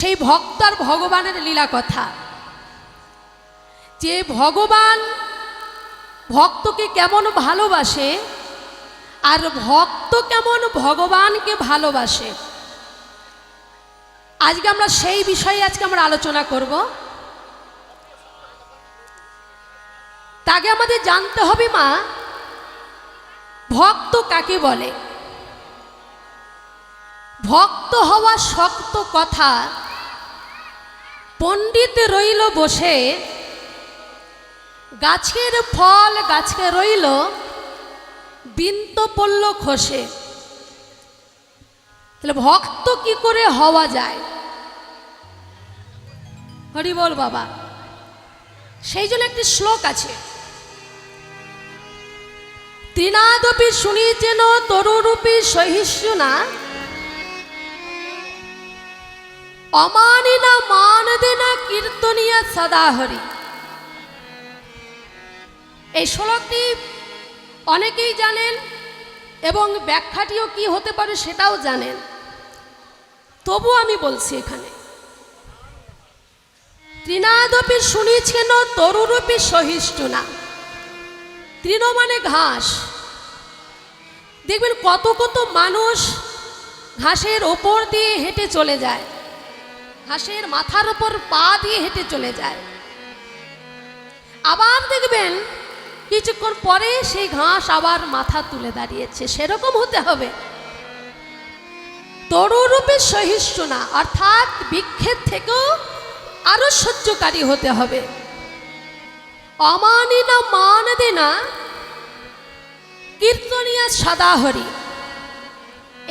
সেই ভক্ত আর ভগবানের লীলা কথা, যে ভগবান ভক্তকে কেমন ভালোবাসে আর ভক্ত কেমন ভগবানকে ভালোবাসে, আজকে আমরা সেই বিষয়ে আমরা আলোচনা করব। তাকে আমাদের জানতে হবে মা, ভক্ত কাকে বলে। ভক্ত হওয়া শক্ত কথা, পণ্ডিত রইল বসে, গাছের ফল গাছে রইল, বিন্ত পড়ল খসে। তাহলে ভক্ত কি করে হওয়া যায়? হরি বল বাবা। সেই জন্য একটি শ্লোক আছে, তৃণাদপি শুনিছেন তরুরূপী সহিষ্ণুনা, অমানিনা মান দেনা কীর্তনিয়া সদা হরি। এই শ্লোকটি অনেকেই জানেন এবং ব্যাখ্যাটিও কি হতে পারে সেটাও জানেন, তবু আমি বলছি এখানে, তৃণাদপি শুনিছেন তরুরূপী সহিষ্ণুনা। তৃণ মানে ঘাস। দেখবেন কত কত মানুষ ঘাসের ওপর দিয়ে হেঁটে চলে যায়, ঘাসের মাথার ওপর পা দিয়ে হেঁটে চলে যায়। আবার দেখবেন কিছুক্ষণ পরে সেই ঘাস আবার মাথা তুলে দাঁড়িয়েছে। সেরকম হতে হবে। তরুরূপে সহিষ্ণুনা অর্থাৎ বৃক্ষের থেকেও আরো সহ্যকারী হতে হবে। অমানিনা মান দেনা কীর্তনিয়া সদা হরি।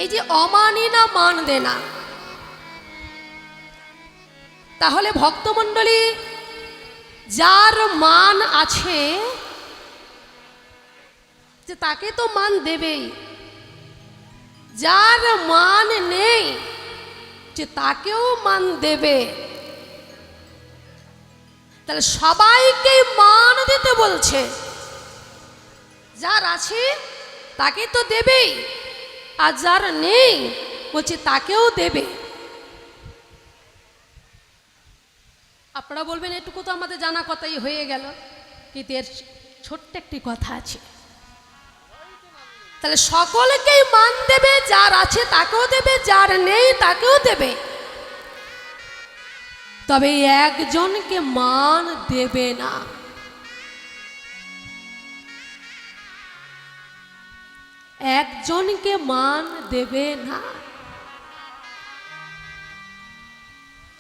এই যে অমানিনা মান দেনা, তাহলে ভক্তমণ্ডলী যার মান আছে যে তাকে তো মান দেবেই, যার মান নেই যে তাকেও মান দেবে। তাহলে সবাইকে মান দিতে বলছে, যার আছে তাকে তো দেবেই, আর যার নেই বলছে তাকেও দেবে। আপনারা বলবেন এটুকু তো আমাদের জানা কথাই হয়ে গেল, কিন্তু এর ছোট্ট একটি কথা আছে। তাহলে সকলকেই মান দেবে, যার আছে তাকেও দেবে, যার নেই তাকেও দেবে, তবে একজনকে মান দেবে না। একজনকে মান দেবে না।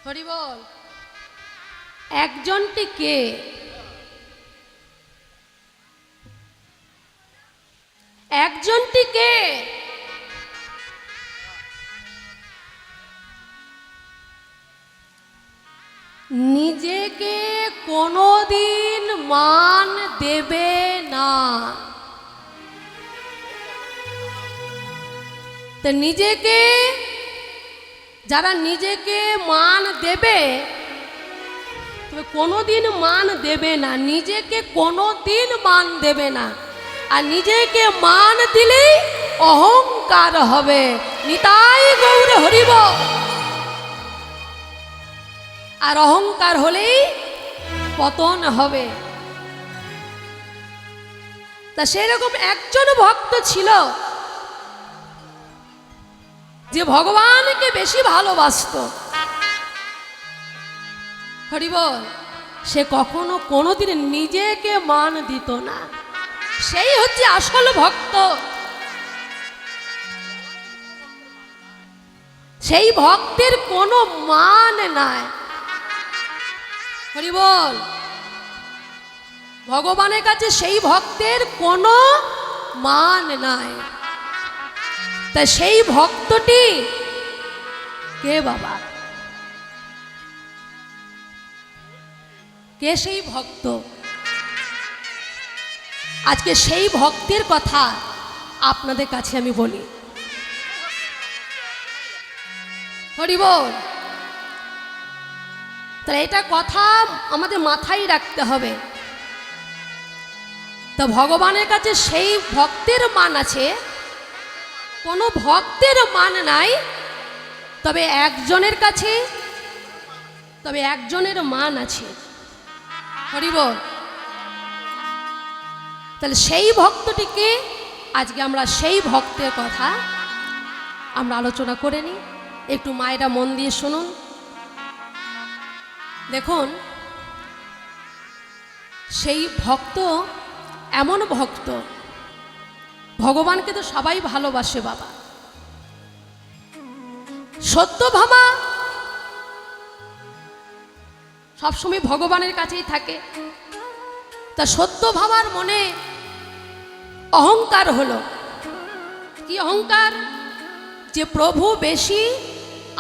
হরি বল। একজনটি কে? একজনটি কে? নিজেকে কোনোদিন মান দেবে না। তো নিজেকে, যারা নিজেকে মান দেবে তবে কোনোদিন মান দেবে না, নিজেকে কোনোদিন মান দেবে না। আর নিজেকে মান দিলেই অহংকার হবে। নিতাই গৌর হরিব। আর অহংকার হলেই পতন হবে। তা সেরকম একজন ভক্ত ছিল যে ভগবানকে বেশি ভালোবাসতো। হরি বল। সে কখনো কোনোদিন নিজেকে মান দিত না। সেই হচ্ছে আসল ভক্ত। সেই ভক্তের কোনো মান নাই। হরি বল। ভগবানের কাছে সেই ভক্তের কোনো মান নাই। তা সেই ভক্তটি কে বাবা? কে সেই ভক্ত? আজকে সেই ভক্তের কথা আপনাদের কাছে আমি বলি। হরি বল। তাহলে এটা কথা আমাদের মাথায় রাখতে হবে। তো ভগবানের কাছে সেই ভক্তের মান আছে, কোনো ভক্তের মান নাই। তবে একজনের কাছে তবে একজনের মান আছে। হরি বল। তাহলে সেই ভক্তটিকে আজকে আমরা সেই ভক্তের কথা আমরা আলোচনা করে নিই। একটু মায়েরা মন দিয়ে শুনুন। দেখুন, সেই ভক্ত এমন ভক্ত, ভগবানকে তো সবাই ভালোবাসে বাবা। সত্যভামা সবসময় ভগবানের কাছেই থাকে। তা সত্যভামার মনে অহংকার হলো। কি অহংকার? যে প্রভু বেশি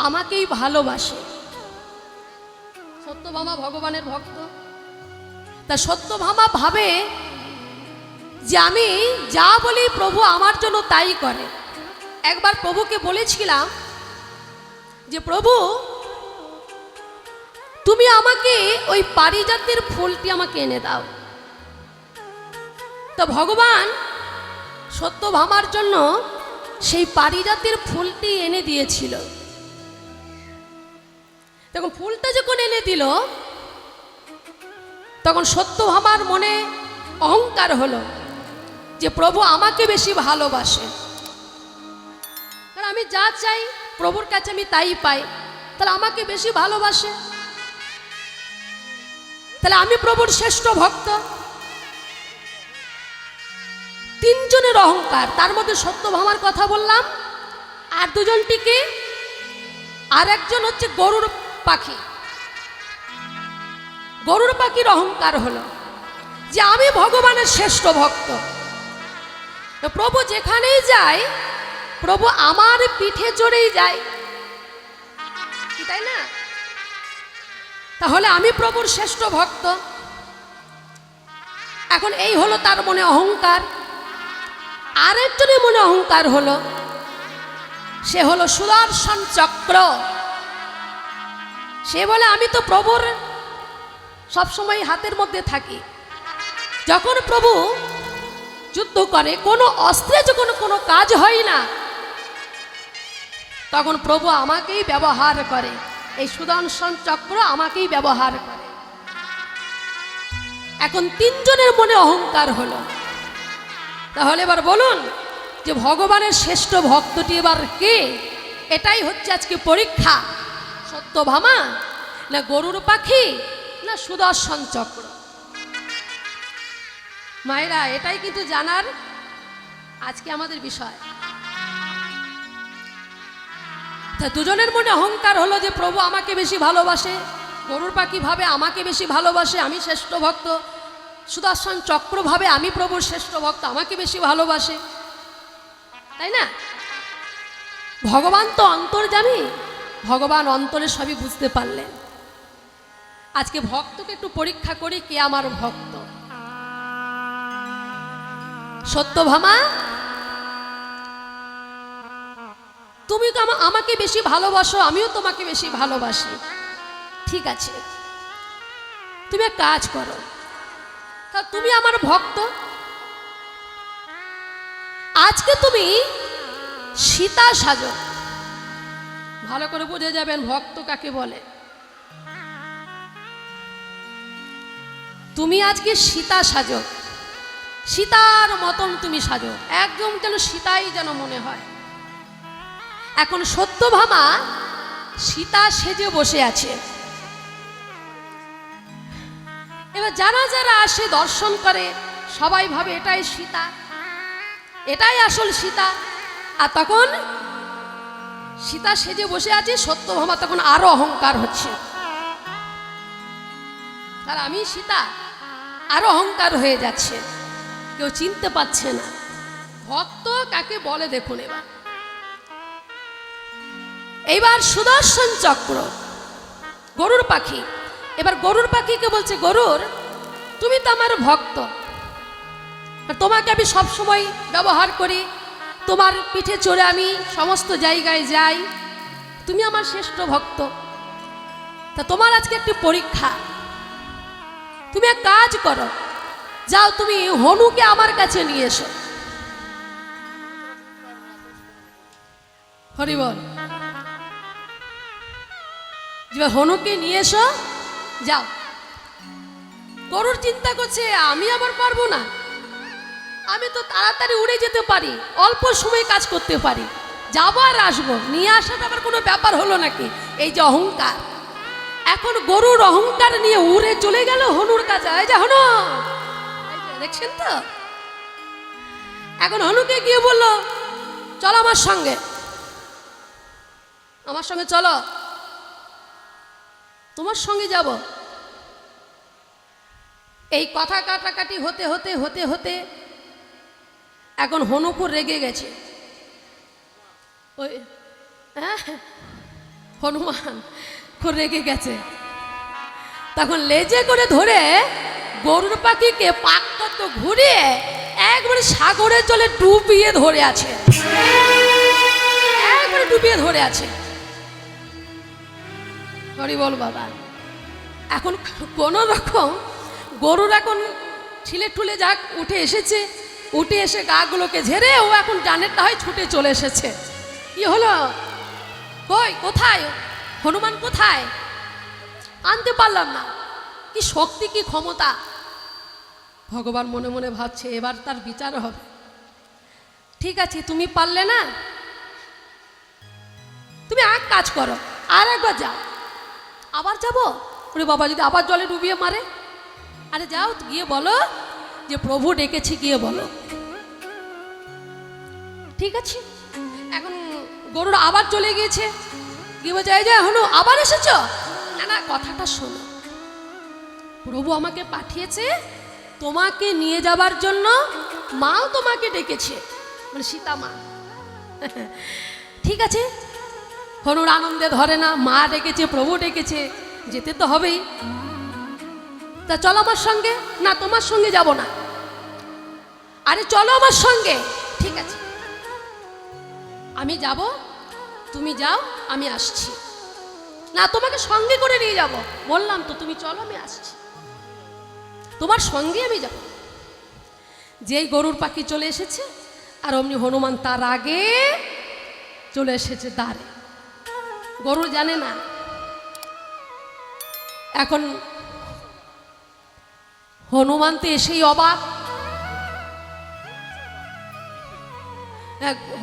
আমাকেই ভালোবাসে। সত্যভামা ভগবানের ভক্ত। তা সত্যভামা ভাবে যে আমি যা বলি প্রভু আমার জন্য তাই করে। একবার প্রভুকে বলেছিলাম যে প্রভু তুমি আমাকে ওই পারিজাতের ফুলটি আমাকে এনে দাও। তো ভগবান সত্যভামার জন্য সেই পারিজাতের ফুলটি এনে দিয়েছিল। তখন ফুলটা যখন এনে দিল তখন সত্যভামার মনে অহংকার হলো যে প্রভু আমাকে বেশি ভালোবাসে। কারণ আমি যা চাই প্রভুর কাছে আমি তাই পাই, তাহলে আমাকে বেশি ভালোবাসে, তাহলে আমি প্রভুর শ্রেষ্ঠ ভক্ত। তিনজনের অহংকার, তার মধ্যে সত্যভামার কথা বললাম, আর দুজনটিকে, আর একজন হচ্ছে গরুর পাখি। গরুর পাখির অহংকার হলো যে আমি ভগবানের শ্রেষ্ঠ ভক্ত, প্রভু যেখানেই যায় প্রভু আমার পিঠে চড়েই যায়, তাই না? তাহলে আমি প্রভুর শ্রেষ্ঠ ভক্ত। এখন এই হলো তার মনে অহংকার। আরেকজনের মনে অহংকার হলো, সে হলো সুদর্শন চক্র। সে বলে আমি তো প্রভুর সবসময় হাতের মধ্যে থাকি। যখন প্রভু যুদ্ধ করে, কোনো অস্ত্রে যখন কোনো কাজ হয় না, তখন প্রভু আমাকেই ব্যবহার করে। এই সুদর্শন চক্র আমাকেই ব্যবহার করে। এখন তিনজনের মনে অহংকার হলো। তাহলে এবার বলুন যে ভগবানের শ্রেষ্ঠ ভক্তটি এবার কে? এটাই হচ্ছে আজকে পরীক্ষা। সত্যভামা না গরুর পাখি না সুদর্শন চক্র? মায়েরা, এটাই কিন্তু জানার আজকে আমাদের বিষয়। তা দুজনের মনে অহংকার হলো যে প্রভু আমাকে বেশি ভালোবাসে। গরুর পাখি ভাবে আমাকে বেশি ভালোবাসে, আমি শ্রেষ্ঠ ভক্ত। সুদর্শন চক্র ভাবে আমি প্রভুর শ্রেষ্ঠ ভক্ত, আমাকে বেশি ভালোবাসে, তাই না? ভগবান তো অন্তর্যামী, ভগবান অন্তরে সবই বুঝতে পারলেন। আজকে ভক্তকে একটু পরীক্ষা করি, কে আমার ভক্ত। সত্যভামা, তুমি তো আমাকে বেশি ভালোবাসো, আমিও তোমাকে বেশি ভালোবাসি, ঠিক আছে। তুমি এক কাজ করো, তা তুমি আমার ভক্ত, আজকে তুমি সীতা সাজো। ভালো করে বুঝে যাবেন ভক্ত কাকে বলে। তুমি আজকে সীতা সাজো, সীতার মতন তুমি সাজো, একদম যেন সীতাই যেন মনে হয়। এখন সত্যভামা সীতা সেজে বসে আছে। এবার যারা যারা আসে দর্শন করে সবাই ভাবে এটাই সীতা, এটাই আসল সীতা। আর তখন সীতা সেজে বসে আছে, সত্যভামা তখন আরো অহংকার হচ্ছে, আর আমি সীতা, আরো অহংকার হয়ে যাচ্ছে। কেউ চিনতে পারছে না ভক্ত কাকে বলে। দেখুন এইবার সুদর্শন চক্র গরুর পাখি, এবার গরুর পাখিকে বলছে, গরুর তুমি তো আমার ভক্ত, তোমাকে আমি সব সময় ব্যবহার করি, তোমার পিঠে চড়ে আমি সমস্ত জায়গায় যাই, তুমি আমার শ্রেষ্ঠ ভক্ত। তা তোমার আজকে একটি পরীক্ষা, তুমি এক কাজ করো, যাও তুমি হনুকে আমার কাছে নিয়ে এসো। হরি বল। যে এবার হনুকে নিয়ে এসো, যাও। গরুর চিন্তা করছে আমি আবার পারবো না, আমি তো তাড়াতাড়ি উড়ে যেতে পারি, অল্প সময় কাজ করতে পারি, যাবো আর আসবো, নিয়ে আসাটা আবার কোনো ব্যাপার হলো নাকি? এই যে অহংকার, এখন গরুর অহংকার নিয়ে উড়ে চলে গেল হনুর কাছে। এই যে হনু, দেখছেন তো? এখন হনুকে গিয়ে বলল, চলো আমার সঙ্গে, আমার সঙ্গে চলো, তোমার সঙ্গে যাব। এই কথা কাটাকাটি হতে হতে হতে হতে এখন হনু খুব রেগে গেছে। ওই হনুমান খুব রেগে গেছে, তখন লেজে করে ধরে গরুর পাখিকে পাকত ঘুরিয়ে একবারে সাগরের জলে ডুবিয়ে ধরে আছে, একবারে ডুবিয়ে ধরে আছে। হরি বল বাবা। এখন কোন রকম গরুর এখন ছিলে ঠুলে যাক উঠে এসেছে, উঠে এসে গাগুলোকে ঝেড়ে ও এখন ডানেরটা হয় ছুটে চলে এসেছে। কি হলো? কই, কোথায় হনুমান, কোথায়? আনতে পারলাম না। কি শক্তি, কি ক্ষমতা! ভগবান মনে মনে ভাবছে এবার তার বিচার হবে। ঠিক আছে, তুমি পারলে না, তুমি এক কাজ করো, আর একবার যাও। আবার যাবো? ওরে বাবা, যদি আবার জলে ডুবিয়ে মারে? আরে যাও, গিয়ে বলো যে প্রভু ডেকেছি, গিয়ে বলো। ঠিক আছে, এখন গরুর আবার চলে গিয়েছে, গিয়ে বলছে এই যে হনু, আবার এসেছ? না না, কথাটা শোনো, প্রভু আমাকে পাঠিয়েছে তোমাকে নিয়ে যাবার জন্য, মাও তোমাকে ডেকেছে, মানে সীতা মা। ঠিক আছে, হনুর আনন্দে ধরে না, মা ডেকেছে, প্রভু ডেকেছে, যেতে তো হবেই। তা চলো আমার সঙ্গে। না, তোমার সঙ্গে যাব না। আরে চলো আমার সঙ্গে। ঠিক আছে, আমি যাব, তুমি যাও, আমি আসছি। না, তোমাকে সঙ্গে করে নিয়ে যাব। বললাম তো, তুমি চলো, আমি আসছি, তোমার সঙ্গে আমি যাব। যেই গরুর পাখি চলে এসেছে, আর অমনি হনুমান তার আগে চলে এসেছে দ্বারে। গরু জানে না। এখন হনুমান তো এসেই অবাক,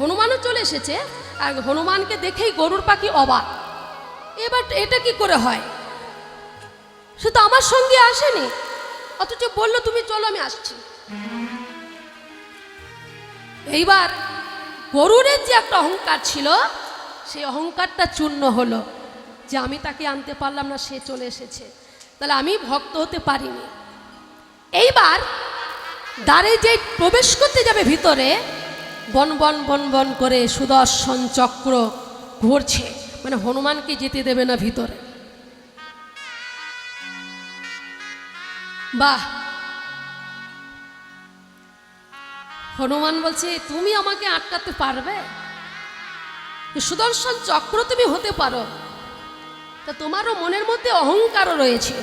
হনুমানও চলে এসেছে, আর হনুমানকে দেখেই গরুর পাখি অবাক। এবার এটা কি করে হয়? সে তো আমার সঙ্গে আসেনি, অথচ বললো তুমি চলো, আমি আসছি। এইবার গরুরের যে একটা অহংকার ছিল, সেই অহংকারটা চূর্ণ হলো, যে আমি তাকে আনতে পারলাম না, সে চলে এসেছে, তাহলে আমি ভক্ত হতে পারিনি। এইবার দ্বারে যে প্রবেশ করতে যাবে ভিতরে, বন বন বন বন করে সুদর্শন চক্র ঘুরছে, মানে হনুমানকে যেতে দেবে না ভিতরে। বাহ! হনুমান বলছে তুমি আমাকে আটকাতে পারবে? সুদর্শন চক্র তুমি হতে পারো, তা তোমারও মনের মধ্যে অহংকারও রয়েছে।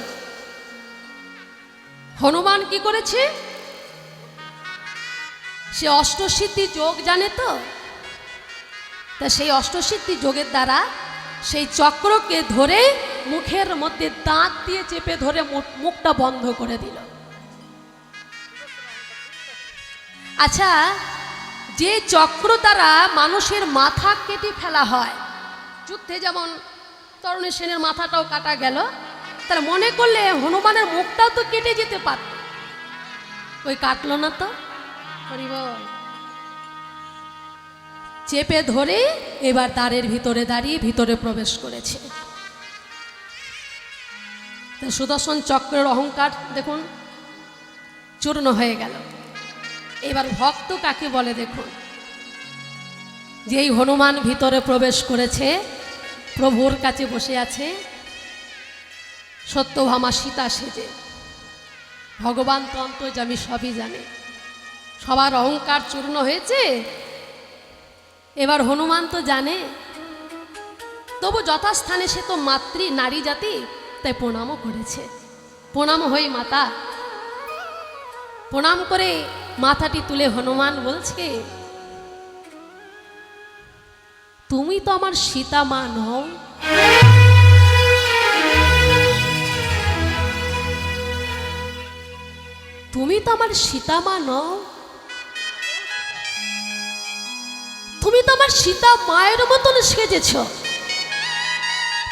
হনুমান কি করেছে? সে অষ্টসিদ্ধি যোগ জানে তো, তা সেই অষ্টসিদ্ধি যোগের দ্বারা সেই চক্রকে ধরে মুখের মধ্যে দাঁত দিয়ে চেপে ধরে মুখটা বন্ধ করে দিল। আচ্ছা, যে চক্র দ্বারা মানুষের মাথা কেটে ফেলা হয়, যুদ্ধে যেমন তরুণী সেনের মাথাটাও কাটা গেল, তার মনে করলে হনুমানের মুখটাও তো কেটে যেতে পারত, ওই কাটলো না তো। চেপে ধরে এবার দ্বারের ভিতরে দাঁড়িয়ে ভিতরে প্রবেশ করেছে। সুদর্শন চক্রের অহংকার দেখুন চূর্ণ হয়ে গেল। এবার ভক্ত কাকে বলে দেখুন, যেই হনুমান ভিতরে প্রবেশ করেছে, প্রভুর কাছে বসে আছে সত্যভামা সীতা সেজে। ভগবান তো অন্তর্যামী, সবই জানে, সবার অহংকার চূর্ণ হয়েছে। এবার হনুমান তো জানে, তবু যথাস্থানে সে তো মাতৃ নারী জাতি, তাই প্রণামও করেছে। প্রণাম হই মাতা, প্রণাম করে মাথাটি তুলে হনুমান বলছে তুমি তো আমার সীতা মা নও, তো আমার সীতা মা নও, তুমি তো আমার সীতা মায়ের মতন সেজেছ,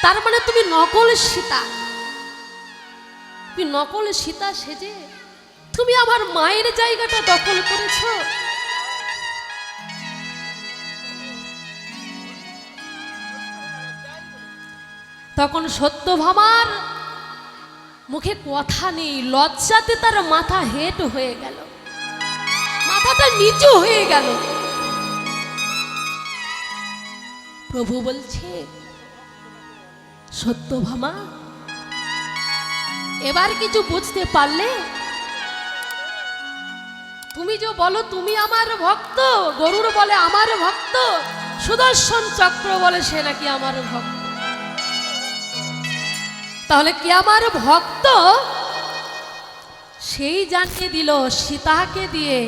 তার মানে তুমি নকল সীতা। তুমি নকল সীতা সেজে তুমি আমার মায়ের জায়গাটা দখল করেছ। তখন সত্যভামার মুখে কথা নেই, লজ্জাতে তার মাথা হেঁট হয়ে গেল, মাথাটা নিচু হয়ে গেল। প্রভু বলছে, সত্যভামা এবার কিছু বুঝতে পারলে? তুমি যে বলো তুমি আমার ভক্ত, গরুর বলে আমার ভক্ত, সুদর্শন চক্র বলে সে নাকি আমার ভক্ত, তাহলে কি আমার ভক্ত? সেই জানিয়ে দিল সীতাকে দিয়ে।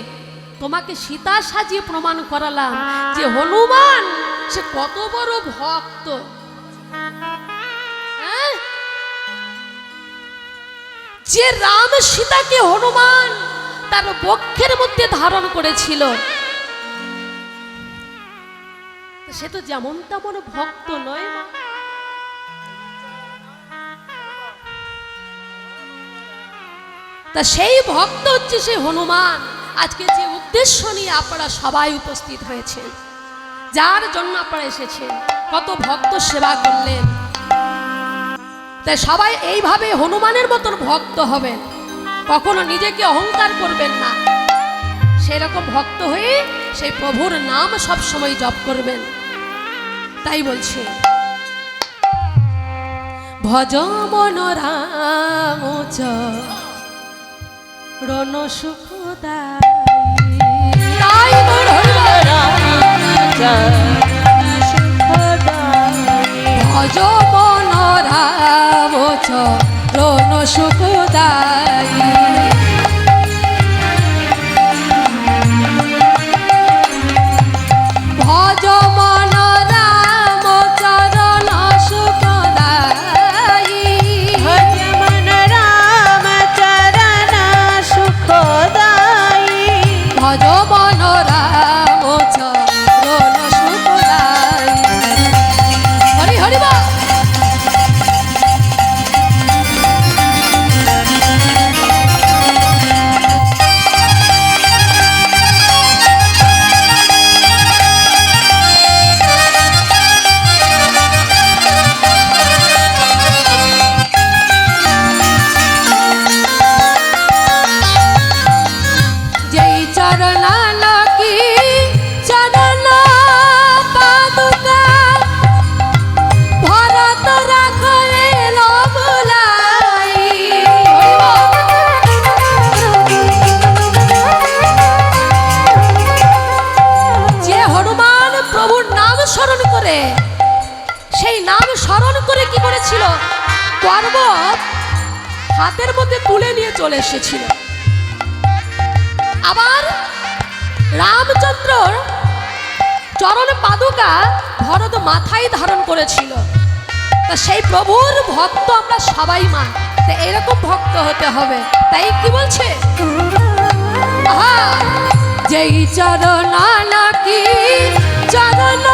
তোমাকে সীতা সাজিয়ে প্রমাণ করালাম যে হনুমান সে কত বড় ভক্ত। যে রাম সীতাকে হনুমান তার বক্ষের মধ্যে ধারণ করেছিল, সে তো যেমন তেমন ভক্ত নয়। তা সেই ভক্ত হচ্ছে সেই হনুমান। আজকে যে উদ্দেশ্য নিয়ে আপনারা সবাই উপস্থিত হয়েছেন, যার জন্য আপনারা এসেছেন, কত ভক্ত সেবা করলেন, তাই সবাই এইভাবে হনুমানের মতন ভক্ত হবেন, কখনো নিজেকে অহংকার করবেন না। সেরকম ভক্ত হয়ে সেই প্রভুর নাম সব সময় জপ করবেন। তাই বলছে, ভজ মন রাম রণ সুখদায়ী, ভজ মন রাম রণ সুখদায়ী, ভজ মন রাম চরণ সুখদায়ী, ভজ মন রাম চরণ সুখদায়ী, ভজ মন রাম চরণ সুখদায়ী। হরি হরি বল। যেই চরণ কি চরণ পাদুকা ভরত রাখলে লবলাই, যে হনুমান প্রভুর নাম স্মরণ করে, সেই নাম স্মরণ করে কি করেছিল? পর্বত হাতের মধ্যে তুলে নিয়ে চলে এসেছিল। আবার রামচন্দ্রর চরণ পাদুকা ভরত মাথায় ধারণ করেছিল। তা সেই প্রভুর ভক্ত আমরা সবাই মা, তা এরকম ভক্ত হতে হবে। তাই কি বলছে? যেই চরণ কি চরণ